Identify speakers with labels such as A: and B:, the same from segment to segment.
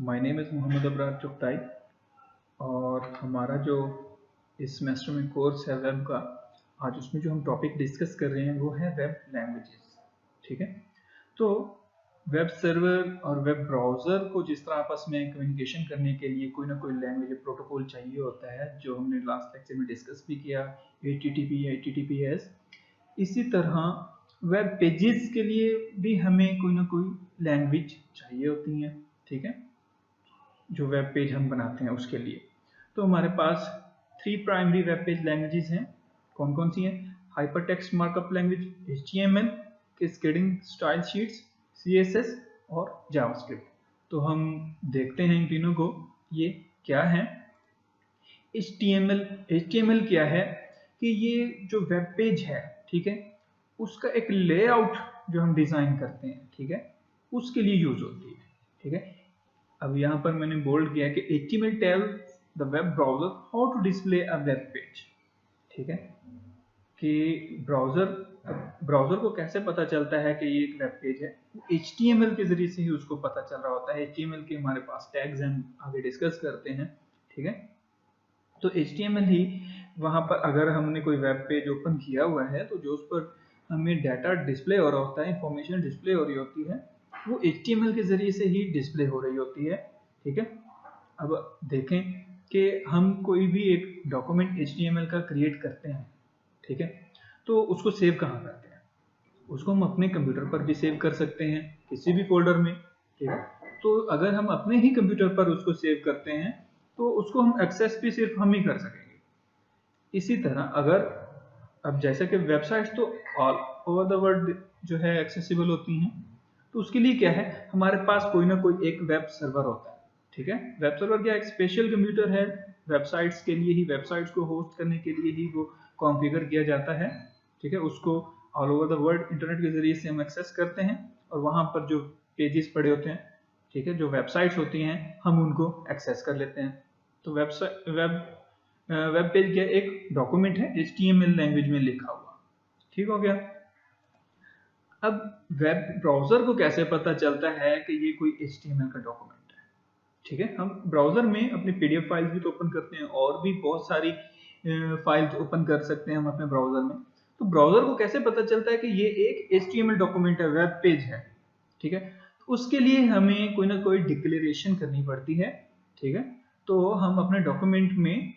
A: My name is Mohammad Abrar Chughtai और हमारा जो इस सेमेस्टर में कोर्स है वेब का, आज उसमें जो हम टॉपिक डिस्कस कर रहे हैं वो है वेब लैंग्वेजेस। ठीक है, तो वेब सर्वर और वेब ब्राउज़र को जिस तरह आपस में कम्युनिकेशन करने के लिए कोई ना कोई लैंग्वेज प्रोटोकॉल चाहिए होता है, जो हमने लास्ट लेक्चर में डिस्कस भी किया, HTTP या HTTPS। इसी तरह वेब पेजेस के लिए भी हमें कोई ना कोई लैंग्वेज चाहिए होती है। ठीक है, जो वेब पेज हम बनाते हैं उसके लिए। तो हमारे पास 3 प्राइमरी वेब पेज लैंग्वेजेस हैं। कौन कौन सी हैं? Hypertext markup language HTML, cascading style sheets CSS और जावास्क्रिप्ट। तो हम देखते हैं इन तीनों को, ये क्या है। HTML क्या है कि ये जो वेब पेज है, ठीक है, उसका एक लेआउट जो हम डिजाइन करते हैं, ठीक है, उसके लिए यूज होती है। ठीक है, अब यहाँ पर मैंने बोल्ड किया है कि HTML tells the web browser how to display a web page। ठीक है, कि ब्राउजर को कैसे पता चलता है कि ये एक वेब पेज है, HTML के जरिए से ही उसको पता चल रहा होता है। HTML के हमारे पास टैग्स हम आगे डिस्कस करते हैं। ठीक है, तो HTML ही वहां पर अगर हमने कोई वेब पेज ओपन किया हुआ है तो जो उस पर हमें डाटा डिस्प्ले हो रहा होता है, इंफॉर्मेशन डिस्प्ले हो रही होती है, वो HTML के जरिए से ही डिस्प्ले हो रही होती है। ठीक है, अब देखें कि हम कोई भी एक डॉक्यूमेंट HTML का क्रिएट करते हैं, ठीक है, तो उसको सेव कहाँ करते हैं? उसको हम अपने कंप्यूटर पर भी सेव कर सकते हैं, किसी भी फोल्डर में। ठीक है, तो अगर हम अपने ही कंप्यूटर पर उसको सेव करते हैं तो उसको हम एक्सेस भी सिर्फ हम ही कर सकेंगे। इसी तरह अगर अब जैसे कि वेबसाइट्स तो ऑल ओवर द वर्ल्ड जो है एक्सेसिबल होती हैं, तो उसके लिए क्या है, हमारे पास कोई ना कोई एक वेब सर्वर होता है। ठीक है, वेब सर्वर क्या एक स्पेशल कंप्यूटर है, वेबसाइट्स के लिए ही, वेबसाइट्स को होस्ट करने के लिए ही वो कॉन्फ़िगर किया जाता है। ठीक है, उसको all over the world internet के जरिए से हम एक्सेस करते हैं और वहां पर जो पेजेस पड़े होते हैं, ठीक है, जो वेबसाइट्स होती हैं, हम उनको एक्सेस कर लेते हैं। तो वेब पेज क्या एक डॉक्यूमेंट है HTML लैंग्वेज में लिखा हुआ। ठीक हो गया। अब वेब ब्राउजर को कैसे पता चलता है कि ये कोई HTML का डॉक्यूमेंट है? ठीक है, हम ब्राउजर में अपनी PDF फाइल्स भी तो ओपन करते हैं और भी बहुत सारी फाइल्स ओपन कर सकते हैं हम अपने ब्राउजर में। तो ब्राउजर को कैसे पता चलता है कि ये एक HTML डॉक्यूमेंट है, वेब पेज है? ठीक है, तो उसके लिए हमें कोई ना कोई डिक्लेरेशन करनी पड़ती है। ठीक है, तो हम अपने डॉक्यूमेंट में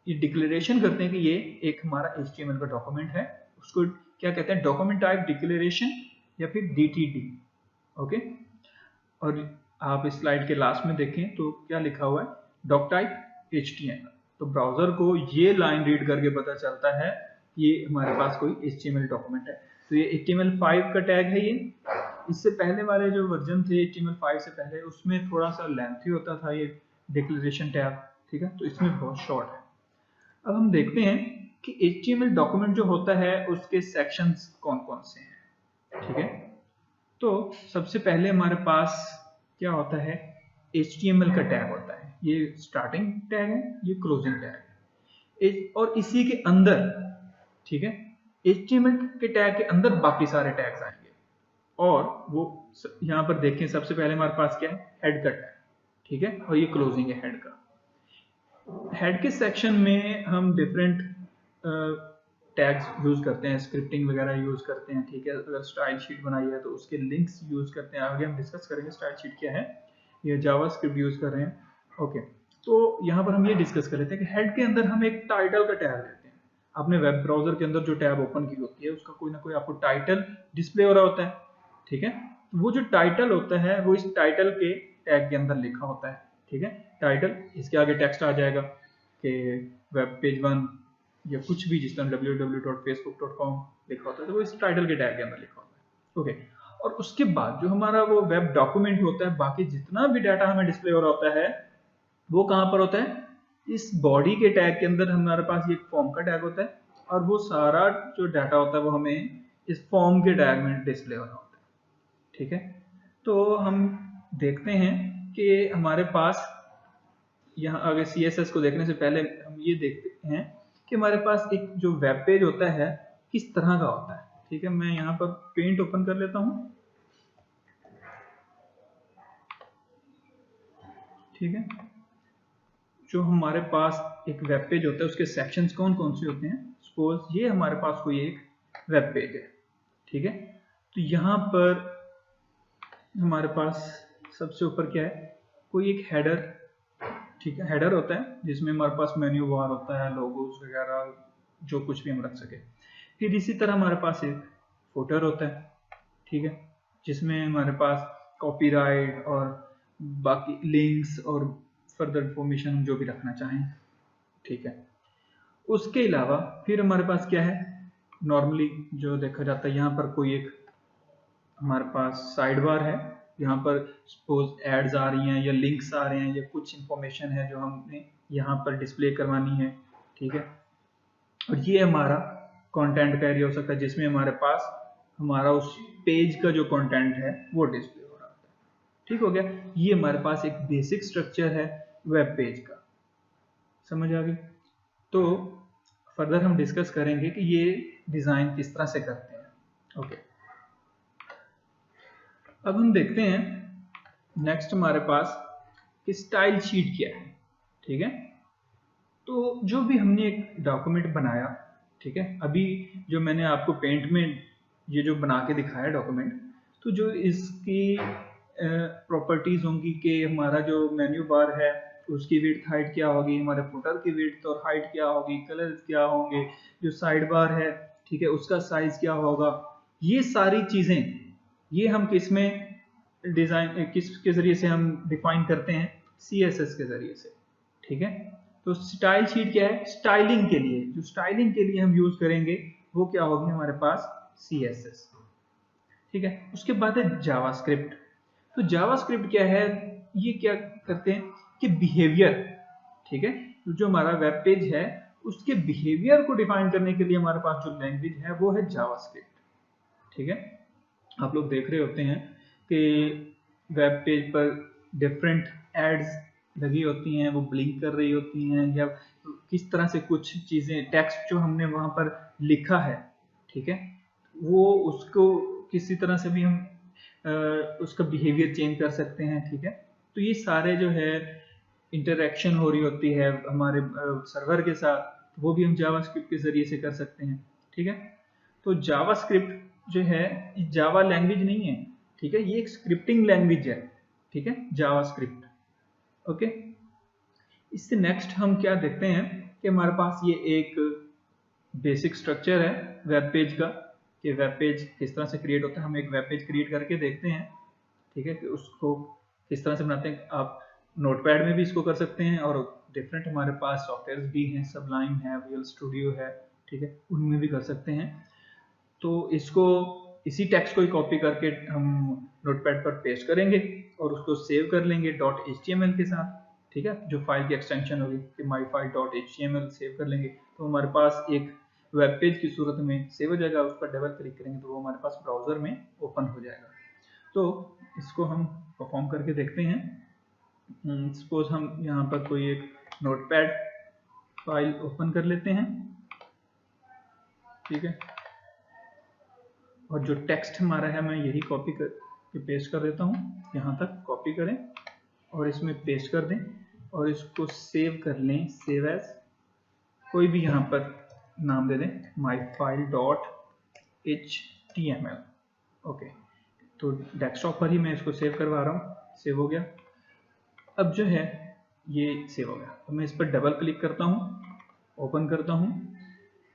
A: ये डिक्लेरेशन करते हैं कि ये एक हमारा HTML का डॉक्यूमेंट है। उसको क्या कहते हैं? डॉक्यूमेंट टाइप डिक्लेरेशन या फिर DTD। ओके, और आप इस स्लाइड के लास्ट में देखें तो क्या लिखा हुआ है? Doctype HTML। तो ब्राउजर को ये लाइन रीड करके पता चलता है ये हमारे पास कोई HTML डॉक्यूमेंट है। तो ये HTML5 का टैग है। ये इससे पहले वाले जो वर्जन थे HTML5 से पहले, उसमें थोड़ा सा लेंथी होता था ये डिक्लेरेशन टैग। ठीक है, तो इसमें बहुत शॉर्ट है। अब हम देखते हैं कि HTML डॉक्यूमेंट जो होता है उसके सेक्शंस कौन कौन से हैं। ठीक है, तो सबसे पहले हमारे पास क्या होता है? HTML का टैग होता है। ये स्टार्टिंग टैग है, ये क्लोजिंग टैग है, और इसी के अंदर, ठीक है, HTML के टैग के अंदर बाकी सारे टैग्स आएंगे। और वो यहाँ पर देखें, सबसे पहले हमारे पास क्या है? हेड का टैग। ठीक है, और ये क्लोजिंग है हेड का। हेड के सेक्शन में हम डिफरेंट टैग्स यूज करते हैं, स्क्रिप्टिंग वगैरह यूज करते हैं। ठीक है, अगर स्टाइल शीट बनाई है तो उसके लिंक्स यूज करते हैं। आगे हम डिस्कस करेंगे स्टाइल शीट क्या है, ये जावास्क्रिप्ट यूज कर रहे हैं। ओके, तो यहाँ पर हम ये डिस्कस कर लेते हैं कि हेड के अंदर हम एक टाइटल का टैग देते हैं। आपने वेब ब्राउजर के अंदर जो टैब ओपन की होती है उसका कोई ना कोई आपको टाइटल डिस्प्ले हो रहा होता है। ठीक है, वो जो टाइटल होता है वो इस टाइटल के टैग के अंदर लिखा होता है। ठीक है, टाइटल, इसके आगे टेक्स्ट आ जाएगा कि वेब पेज 1 या कुछ भी, जिस तरह www.facebook.com लिखा होता है, तो वो इस टाइटल के टैग के अंदर लिखा होता है। ओके, और उसके बाद जो हमारा वो वेब डॉक्यूमेंट होता है, बाकी जितना भी डाटा हमें डिस्प्ले हो रहा होता है वो कहाँ पर होता है? इस बॉडी के टैग के अंदर हमारे पास ये फॉर्म का टैग होता है, और वो सारा जो डाटा होता है वो हमें इस फॉर्म के टैग में डिस्प्ले हो रहा होता है। ठीक है, तो हम देखते हैं कि हमारे पास यहाँ आगे CSS को देखने से पहले हम ये देखते हैं कि हमारे पास एक जो वेब पेज होता है किस तरह का होता है। ठीक है, मैं यहाँ पर पेंट ओपन कर लेता हूँ। ठीक है। जो हमारे पास एक वेब पेज होता है उसके सेक्शंस कौन कौन से होते हैं। सपोज ये हमारे पास कोई एक वेब पेज है, ठीक है। तो यहाँ पर हमारे पास सबसे ऊपर क्या है, कोई एक हेडर, ठीक है। हेडर होता है जिसमें हमारे पास मेन्यू बार होता है, लोगोस वगैरह जो कुछ भी हम रख सके। फिर इसी तरह हमारे पास एक फुटर होता है, ठीक है, जिसमें हमारे पास कॉपीराइट और बाकी लिंक्स और फर्दर इंफॉर्मेशन जो भी रखना चाहें, ठीक है। उसके अलावा फिर हमारे पास क्या है, नॉर्मली जो देखा जाता है, यहाँ पर कोई एक हमारे पास साइड बार है, यहाँ पर सपोज एड्स आ रही हैं या लिंक्स आ रहे हैं या कुछ इंफॉर्मेशन है जो हमने यहाँ पर डिस्प्ले करवानी है, ठीक है। और ये हमारा कंटेंट का एरिया हो सकता है जिसमें हमारे पास हमारा उस पेज का जो कंटेंट है वो डिस्प्ले हो रहा है, ठीक हो गया। ये हमारे पास एक बेसिक स्ट्रक्चर है वेब पेज का, समझ आ गई। तो फर्दर हम डिस्कस करेंगे कि ये डिजाइन किस तरह से करते हैं। ओके, अब हम देखते हैं नेक्स्ट हमारे पास कि स्टाइल शीट क्या है, ठीक है। तो जो भी हमने एक डॉक्यूमेंट बनाया, ठीक है, अभी जो मैंने आपको पेंट में ये जो बना के दिखाया डॉक्यूमेंट, तो जो इसकी प्रॉपर्टीज होंगी कि हमारा जो मेन्यू बार है उसकी विड्थ हाइट क्या होगी, हमारे फुटर की विड्थ और हाइट क्या होगी, कलर्स क्या होंगे, जो साइड बार है, ठीक है, उसका साइज क्या होगा, ये सारी चीजें ये हम किस में डिजाइन किसके जरिए से हम डिफाइन करते हैं, CSS के जरिए से, ठीक है। तो स्टाइल शीट क्या है, स्टाइलिंग के लिए, जो स्टाइलिंग के लिए हम यूज करेंगे वो क्या होगी हमारे पास, CSS, ठीक है। उसके बाद है जावास्क्रिप्ट। तो जावास्क्रिप्ट क्या है, ये क्या करते हैं कि बिहेवियर, ठीक है, तो जो हमारा वेब पेज है उसके बिहेवियर को डिफाइन करने के लिए हमारे पास जो लैंग्वेज है वो है जावास्क्रिप्ट, ठीक है। आप लोग देख रहे होते हैं कि वेब पेज पर डिफरेंट एड्स लगी होती हैं, वो ब्लिंक कर रही होती हैं, या किस तरह से कुछ चीजें टेक्स्ट जो हमने वहां पर लिखा है, ठीक है, वो उसको किसी तरह से भी हम उसका बिहेवियर चेंज कर सकते हैं, ठीक है। तो ये सारे जो है इंटरेक्शन हो रही होती है हमारे सर्वर के साथ, वो भी हम जावास्क्रिप्ट के जरिए से कर सकते हैं, ठीक है। तो जावास्क्रिप्ट जो है जावा लैंग्वेज नहीं है, ठीक है, ये एक स्क्रिप्टिंग लैंग्वेज है, ठीक है, जावास्क्रिप्ट। ओके, इससे नेक्स्ट हम क्या देखते हैं कि हमारे पास ये एक बेसिक स्ट्रक्चर है वेब पेज का, कि वेब पेज किस तरह से क्रिएट होता है। हम एक वेब पेज क्रिएट करके देखते हैं, ठीक है, कि उसको किस तरह से बनाते हैं। आप नोटपैड में भी इसको कर सकते हैं और डिफरेंट हमारे पास सॉफ्टवेयर भी हैं, सबलाइन है, विजुअल स्टूडियो है, ठीक है, उनमें भी कर सकते हैं। तो इसको इसी टेक्स्ट को ही कॉपी करके हम नोटपैड पर पेस्ट करेंगे और उसको सेव कर लेंगे .html के साथ, ठीक है, जो फाइल की एक्सटेंशन होगी कि myfile.html सेव कर लेंगे, तो हमारे पास एक वेब पेज की सूरत में सेव हो जाएगा। उस पर डबल क्लिक करेंगे तो वो हमारे पास ब्राउजर में ओपन हो जाएगा। तो इसको हम परफॉर्म करके देखते हैं। सपोज हम यहाँ पर कोई एक नोटपैड फाइल ओपन कर लेते हैं, ठीक है, और जो टेक्स्ट हमारा है मैं यही कॉपी करके पेस्ट कर देता हूँ, यहाँ तक कॉपी करें और इसमें पेस्ट कर दें और इसको सेव कर लें, सेव एज, कोई भी यहाँ पर नाम दे दें, myfile.html। ओके, तो डेस्कटॉप पर ही मैं इसको सेव करवा रहा हूँ, सेव हो गया। अब जो है ये सेव हो गया, तो मैं इस पर डबल क्लिक करता हूँ, ओपन करता हूँ,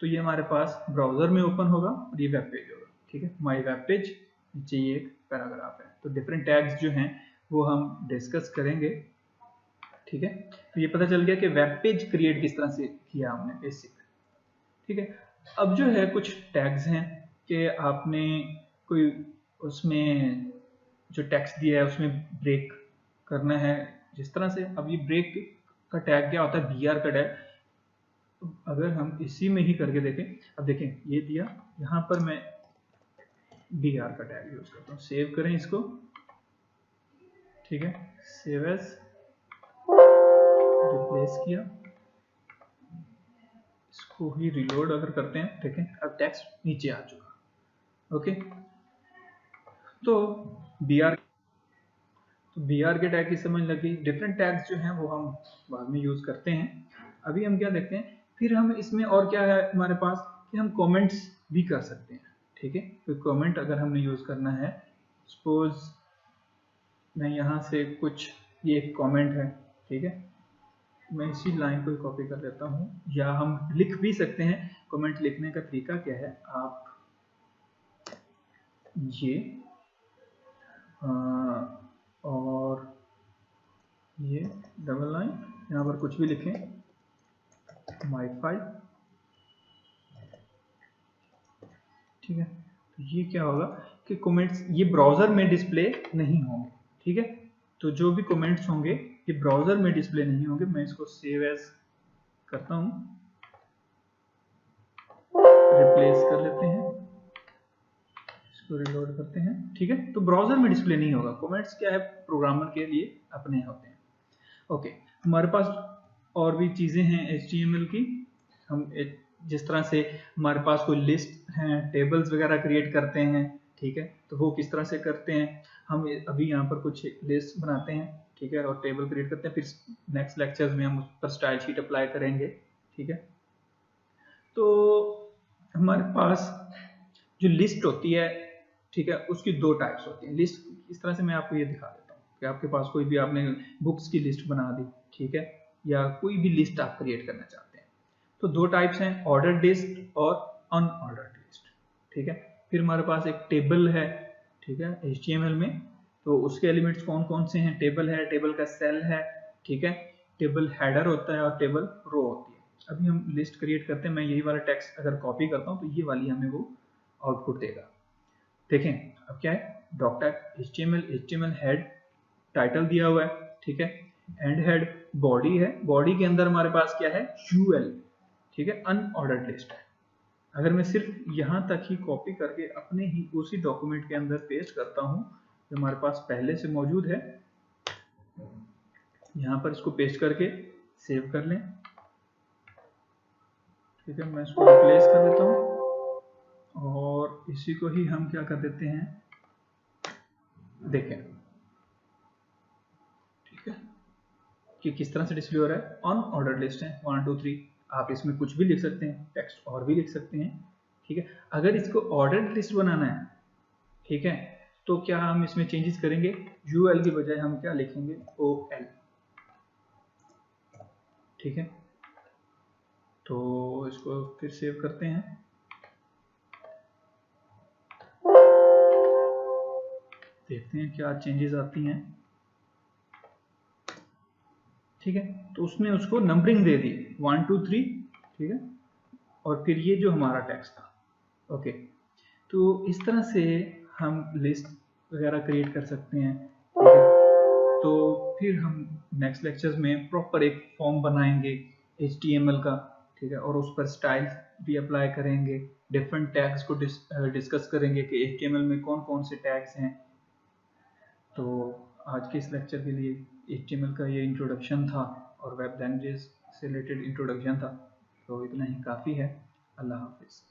A: तो ये हमारे पास ब्राउजर में ओपन होगा और ये वेब पेज होगा, ठीक है, माई वेब पेज, नीचे ये एक पैराग्राफ है। तो डिफरेंट टैग्स जो हैं वो हम डिस्कस करेंगे, ठीक है। तो ये पता चल गया कि वेब पेज क्रिएट किस तरह से किया हमने बेसिक, ठीक है। अब जो है कुछ टैग्स हैं कि आपने कोई उसमें जो टेक्स्ट दिया है उसमें ब्रेक करना है जिस तरह से। अब ये ब्रेक का टैग क्या होता है, BR का टैग। अगर हम इसी में ही करके देखें, अब देखें ये दिया, यहाँ पर मैं BR का टैग यूज करता हूँ, सेव करें इसको, ठीक है, सेव एज, रिप्लेस किया, इसको ही रिलोड अगर करते हैं, देखें अब टेक्स्ट नीचे आ चुका। ओके, तो BR तो BR के टैग की समझ लगी। डिफरेंट टैग्स जो हैं वो हम बाद में यूज करते हैं। अभी हम क्या देखते हैं, फिर हम इसमें और क्या है हमारे पास कि हम कमेंट्स भी कर सकते हैं। ठीक है, तो कमेंट अगर हमने यूज करना है, सपोज मैं यहाँ से कुछ, ये एक कमेंट है, ठीक है, मैं इसी लाइन को कॉपी कर लेता हूँ, या हम लिख भी सकते हैं। कमेंट लिखने का तरीका क्या है, आप ये और ये डबल लाइन, यहाँ पर कुछ भी लिखें, माई फाइल, ठीक है। तो ये क्या होगा कि कमेंट्स ये ब्राउजर में डिस्प्ले नहीं होंगे। ठीक है, तो जो भी कमेंट्स होंगे ये ब्राउजर में डिस्प्ले नहीं होंगे। मैं इसको सेव एज करता हूँ, रिप्लेस कर लेते हैं, इसको रिलोड करते हैं। ठीक है, तो ब्राउजर में डिस्प्ले नहीं होगा। कमेंट्स क्या है, प्रोग्रामर के लिए अपने होते हैं। ओके, हमारे पास और भी चीजें हैं HTML की। हम जिस तरह से हमारे पास कोई लिस्ट है, टेबल्स वगैरह क्रिएट करते हैं, ठीक है, तो वो किस तरह से करते हैं। हम अभी यहाँ पर कुछ लिस्ट बनाते हैं, ठीक है, और टेबल क्रिएट करते हैं। फिर नेक्स्ट लेक्चर्स में हम उस पर स्टाइल शीट अप्लाई करेंगे। ठीक है, तो हमारे पास जो लिस्ट होती है, ठीक है, उसकी दो टाइप्स होती हैं। लिस्ट इस तरह से मैं आपको ये दिखा देता हूँ कि आपके पास कोई भी आपने बुक्स की लिस्ट बना दी, ठीक है, या कोई भी लिस्ट आप क्रिएट करना चाहते हैं, तो दो टाइप्स हैं, ऑर्डर्ड लिस्ट और अनऑर्डर्ड लिस्ट। ठीक है, फिर हमारे पास एक टेबल है, ठीक है, HTML में, तो उसके एलिमेंट्स कौन कौन से हैं, टेबल है, टेबल का सेल है, ठीक है, टेबल हेडर होता है और टेबल रो होती है। अभी हम लिस्ट क्रिएट करते हैं, मैं यही वाला टेक्स्ट अगर कॉपी करता हूँ तो ये वाली हमें वो आउटपुट देगा। देखें अब क्या है, doc tag HTML head title दिया हुआ है, ठीक है, एंड हेड बॉडी है, बॉडी के अंदर हमारे पास क्या है, UL, ठीक है, अनऑर्डर्ड लिस्ट है। अगर मैं सिर्फ यहाँ तक ही कॉपी करके अपने ही उसी डॉक्यूमेंट के अंदर पेस्ट करता हूँ जो हमारे पास पहले से मौजूद है, यहाँ पर इसको पेस्ट करके सेव कर लें। ठीक है, मैं इसको रिप्लेस कर देता हूँ और इसी को ही हम क्या कर देते हैं, देखें, ठीक है, कि किस तरह से डिस्प्ले हो रहा है। अनऑर्डर्ड लिस्ट है 1 2 3, आप इसमें कुछ भी लिख सकते हैं, टेक्स्ट और भी लिख सकते हैं। ठीक है, अगर इसको ऑर्डर्ड लिस्ट बनाना है, ठीक है, तो क्या हम इसमें चेंजेस करेंगे, UL की बजाय हम क्या लिखेंगे, OL। ठीक है, तो इसको फिर सेव करते हैं। देखते हैं क्या चेंजेस आती हैं। ठीक है, तो उसने उसको नंबरिंग दे दी 1 2 3, ठीक है, और फिर ये जो हमारा टेक्स्ट था। ओके, तो इस तरह से हम लिस्ट वगैरह क्रिएट कर सकते हैं। ठीक है, तो फिर हम नेक्स्ट लेक्चर्स में प्रॉपर एक फॉर्म बनाएंगे HTML का, ठीक है, और उस पर स्टाइल्स भी अप्लाई करेंगे, डिफरेंट टैग्स को डिस्कस करेंगे कि HTML में कौन कौन से टैग्स हैं। तो आज के इस लेक्चर के लिए HTML का ये इंट्रोडक्शन था और वेब लैंग्वेजेस से रिलेटेड इंट्रोडक्शन था, तो इतना ही काफ़ी है। अल्लाह हाफिज़।